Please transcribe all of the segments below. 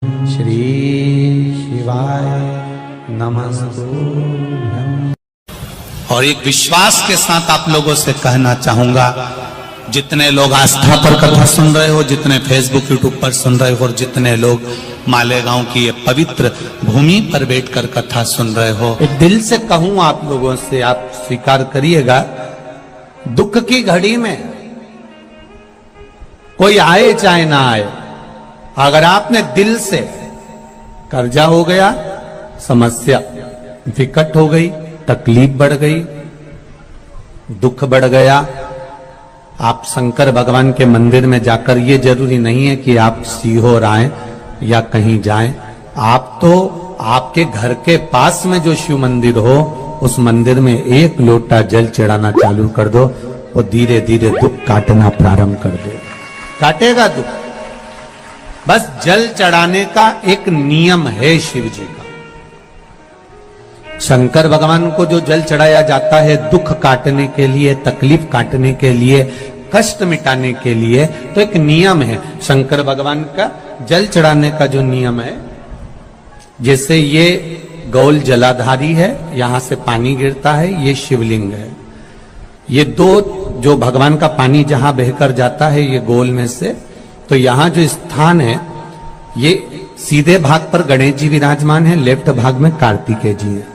श्री शिवाय नमस्तुभ्यं। और एक विश्वास के साथ आप लोगों से कहना चाहूंगा, जितने लोग आस्था पर कथा सुन रहे हो, जितने फेसबुक यूट्यूब पर सुन रहे हो, और जितने लोग मालेगांव की ये पवित्र भूमि पर बैठकर कथा सुन रहे हो, एक दिल से कहूं आप लोगों से, आप स्वीकार करिएगा, दुख की घड़ी में कोई आए चाहे ना आए, अगर आपने दिल से, कर्जा हो गया, समस्या विकट हो गई, तकलीफ बढ़ गई, दुख बढ़ गया, आप शंकर भगवान के मंदिर में जाकर, ये जरूरी नहीं है कि आप सीहोर आए या कहीं जाएं, आप तो आपके घर के पास में जो शिव मंदिर हो, उस मंदिर में एक लोटा जल चढ़ाना चालू कर दो, और धीरे धीरे दुख काटना प्रारंभ कर दो। काटेगा दुख। बस जल चढ़ाने का एक नियम है शिव जी का। शंकर भगवान को जो जल चढ़ाया जाता है दुख काटने के लिए, तकलीफ काटने के लिए, कष्ट मिटाने के लिए, तो एक नियम है शंकर भगवान का जल चढ़ाने का जो नियम है। जैसे ये गौल जलाधारी है, यहां से पानी गिरता है, ये शिवलिंग है। ये दो जो भगवान का पानी जहां बहकर जाता है ये गोल में से, तो यहां जो स्थान है, ये सीधे भाग पर गणेश जी विराजमान है, लेफ्ट भाग में कार्तिकेय जी है,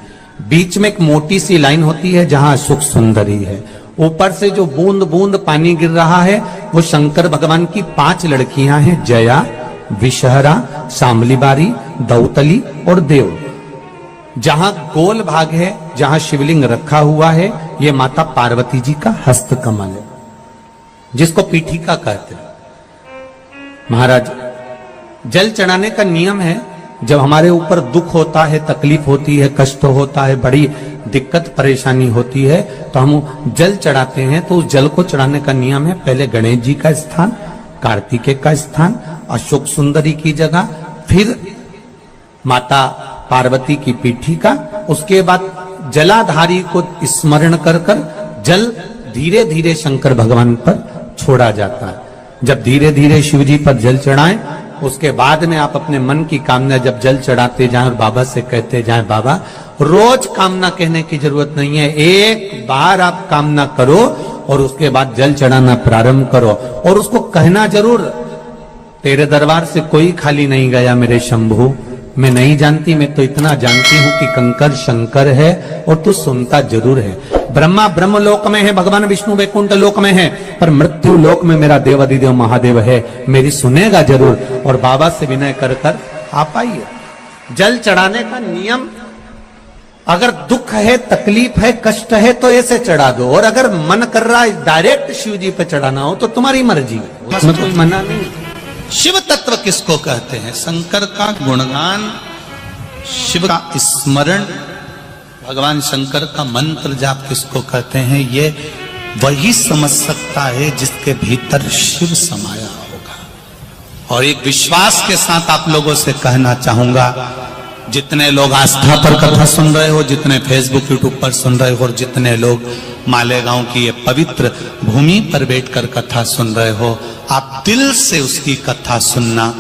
बीच में एक मोटी सी लाइन होती है जहां सुख सुंदरी है। ऊपर से जो बूंद बूंद पानी गिर रहा है वो शंकर भगवान की 5 लड़कियां हैं, जया, विषहरा, शामलीबारी, दौतली और देव। जहां गोल भाग है, जहां शिवलिंग रखा हुआ है, ये माता पार्वती जी का हस्त कमल है, जिसको पीठिका कहते हैं। महाराज, जल चढ़ाने का नियम है, जब हमारे ऊपर दुख होता है, तकलीफ होती है, कष्ट होता है, बड़ी दिक्कत परेशानी होती है, तो हम जल चढ़ाते हैं। तो उस जल को चढ़ाने का नियम है, पहले गणेश जी का स्थान, कार्तिकेय का स्थान, अशोक सुंदरी की जगह, फिर माता पार्वती की पीठिका, उसके बाद जलाधारी को स्मरण कर कर जल धीरे धीरे शंकर भगवान पर छोड़ा जाता है। जब धीरे धीरे शिव जी पर जल चढ़ाएं, उसके बाद में आप अपने मन की कामना जब जल चढ़ाते जाएं और बाबा से कहते जाएं, बाबा, रोज कामना कहने की जरूरत नहीं है, एक बार आप कामना करो और उसके बाद जल चढ़ाना प्रारंभ करो, और उसको कहना जरूर, तेरे दरबार से कोई खाली नहीं गया मेरे शंभू, मैं नहीं जानती, मैं तो इतना जानती हूं कि कंकर शंकर है और तू सुनता जरूर है। ब्रह्मा ब्रह्म लोक में है, भगवान विष्णु वैकुंठ लोक में है, पर मृत्यु लोक में मेरा देवाधिदेव महादेव है, मेरी सुनेगा जरूर। और बाबा से विनय कर कर आप आइए। जल चढ़ाने का नियम, अगर दुख है, तकलीफ है, कष्ट है, तो ऐसे चढ़ा दो, और अगर मन कर रहा है डायरेक्ट शिव जी पे चढ़ाना हो तो तुम्हारी मर्जी है, उसमें कोई मना नहीं। शिव तत्व किसको कहते हैं? शंकर का गुणगान, शिव का स्मरण, भगवान शंकर का मंत्र जाप किसको कहते हैं? ये वही समझ सकता है जिसके भीतर शिव समाया होगा। और एक विश्वास के साथ आप लोगों से कहना चाहूंगा, जितने लोग आस्था पर कथा सुन रहे हो, जितने फेसबुक यूट्यूब पर सुन रहे हो, और जितने लोग मालेगांव की ये पवित्र भूमि पर बैठकर कथा सुन रहे हो, आप दिल से उसकी कथा सुनना।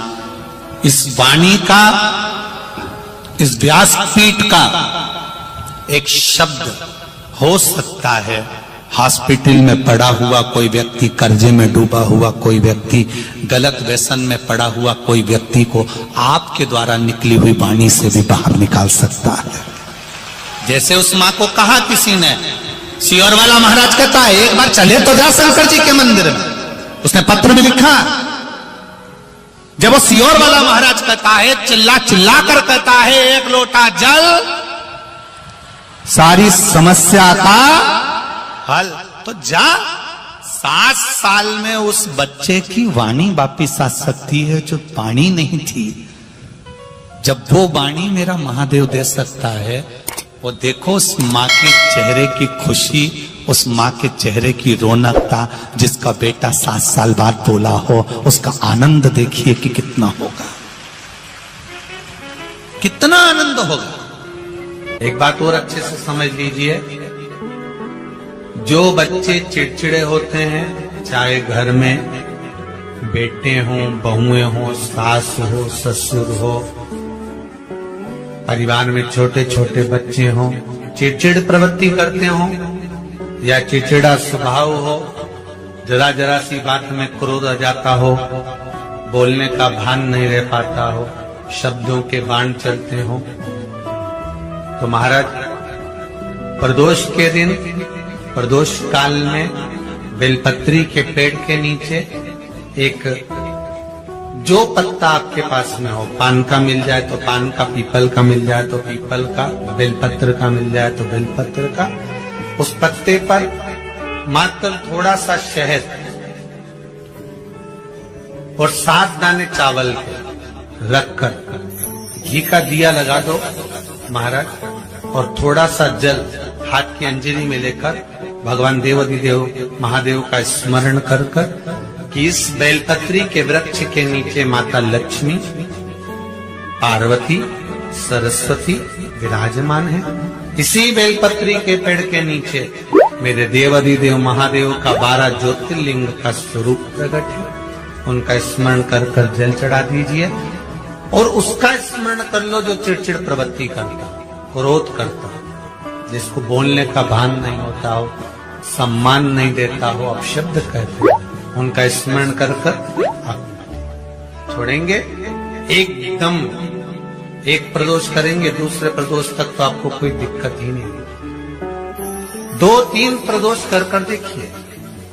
इस वाणी का, इस व्यासपीठ का एक शब्द हो सकता है, हॉस्पिटल में पड़ा हुआ कोई व्यक्ति, कर्जे में डूबा हुआ कोई व्यक्ति, गलत व्यसन में पड़ा हुआ कोई व्यक्ति को आपके द्वारा निकली हुई वाणी से भी बाहर निकाल सकता है। जैसे उस मां को कहा किसी ने, सीहोर वाला महाराज कहता है, एक बार चले तो जा शंकर जी के मंदिर में, उसने पत्र भी लिखा। जब वो सीहोर वाला महाराज कहता है, चिल्ला चिल्ला कर कहता है, एक लोटा जल सारी समस्या का हल, तो जा। 7 साल में उस बच्चे की वाणी वापिस आ सकती है जो वाणी नहीं थी। जब वो वाणी मेरा महादेव दे सकता है, वो देखो उस माँ के चेहरे की खुशी, उस माँ के चेहरे की रौनकता, जिसका बेटा 7 साल बाद बोला हो, उसका आनंद देखिए कि कितना होगा, कितना आनंद होगा। एक बात और अच्छे से समझ लीजिए, जो बच्चे चिड़चिड़े होते हैं, चाहे घर में बेटे हों, बहुएं हों, सास हो, ससुर हो, परिवार में छोटे छोटे बच्चे हों, चिड़चिड़ प्रवृत्ति करते हों या चिड़चिड़ा स्वभाव हो, जरा जरा सी बात में क्रोध आ जाता हो, बोलने का भान नहीं रह पाता हो, शब्दों के बाण चलते हो, तो महाराज प्रदोष के दिन, प्रदोष काल में बेलपत्री के पेड़ के नीचे एक जो पत्ता आपके पास में हो, पान का मिल जाए तो पान का, पीपल का मिल जाए तो पीपल का, बेलपत्र का मिल जाए तो बेलपत्र का, उस पत्ते पर मात्र थोड़ा सा शहद और 7 दाने चावल के रखकर घी का दिया लगा दो महाराज, और थोड़ा सा जल हाथ की अंजलि में लेकर भगवान देवाधिदेव महादेव का स्मरण कर कि इस बेलपत्री के वृक्ष के नीचे माता लक्ष्मी, पार्वती, सरस्वती विराजमान है। इसी बेलपत्री के पेड़ के नीचे मेरे देवाधिदेव महादेव का 12 ज्योतिर्लिंग का स्वरूप प्रकट है। उनका स्मरण कर जल चढ़ा दीजिए और उसका स्मरण कर लो जो चिड़चिड़ प्रवृत्ति करता, क्रोध करता, जिसको बोलने का भान नहीं होता हो, सम्मान नहीं देता हो, अपशब्द कहते हो, उनका स्मरण कर आप छोड़ेंगे। एकदम एक प्रदोष करेंगे, दूसरे प्रदोष तक तो आपको कोई दिक्कत ही नहीं। 2-3 प्रदोष कर देखिए,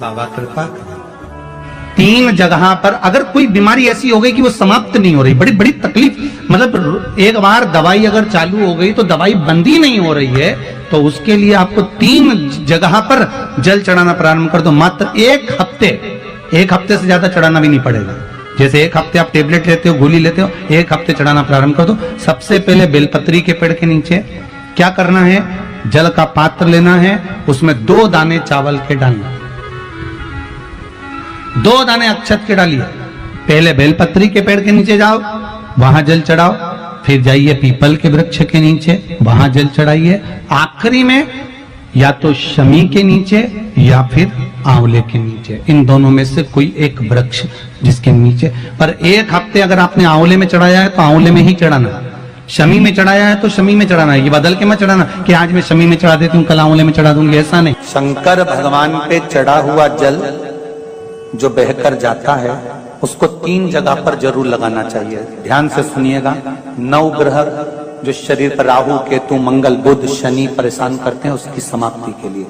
बाबा कृपा करें। 3 जगह पर अगर कोई बीमारी ऐसी हो गई कि वो समाप्त नहीं हो रही, बड़ी बड़ी तकलीफ, मतलब एक बार दवाई अगर चालू हो गई तो दवाई बंद ही नहीं हो रही है, तो उसके लिए आपको 3 जगह पर जल चढ़ाना प्रारंभ कर दो। मात्र 1 हफ्ते से ज्यादा चढ़ाना भी नहीं पड़ेगा। जैसे 1 हफ्ते आप टेबलेट लेते हो, गोली लेते हो, 1 हफ्ते चढ़ाना प्रारंभ कर दो। सबसे पहले बेलपत्री के पेड़ के नीचे क्या करना है, जल का पात्र लेना है, उसमें 2 दाने चावल के डालना, 2 दाने अक्षत के डालिए। पहले बेलपत्री के पेड़ के नीचे जाओ, वहां जल चढ़ाओ, फिर जाइए पीपल के वृक्ष के नीचे, वहां जल चढ़ाइए। आखिरी में या तो शमी के नीचे या फिर आंवले के नीचे, इन दोनों में से कोई एक वृक्ष जिसके नीचे। पर 1 हफ्ते अगर आपने आंवले में चढ़ाया है तो आंवले में ही चढ़ाना, शमी में चढ़ाया है तो शमी में चढ़ाना है। ये बदल के मत चढ़ाना कि आज मैं शमी में चढ़ा देती हूँ, कल आंवले में चढ़ा दूंगी, ऐसा नहीं। शंकर भगवान पे चढ़ा हुआ जल जो बहकर जाता है उसको 3 जगह पर जरूर लगाना चाहिए। ध्यान से सुनिएगा। 9 ग्रह जो शरीर पर राहु, केतु, मंगल, बुध, शनि परेशान करते हैं, उसकी समाप्ति के लिए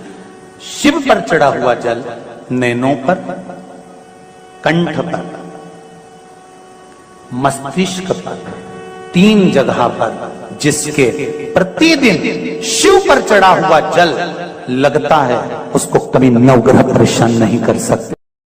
शिव पर चढ़ा हुआ जल नैनों पर, कंठ पर, मस्तिष्क पर, 3 जगह पर जिसके प्रतिदिन शिव पर चढ़ा हुआ जल लगता है, उसको कभी 9 ग्रह परेशान नहीं कर सकते।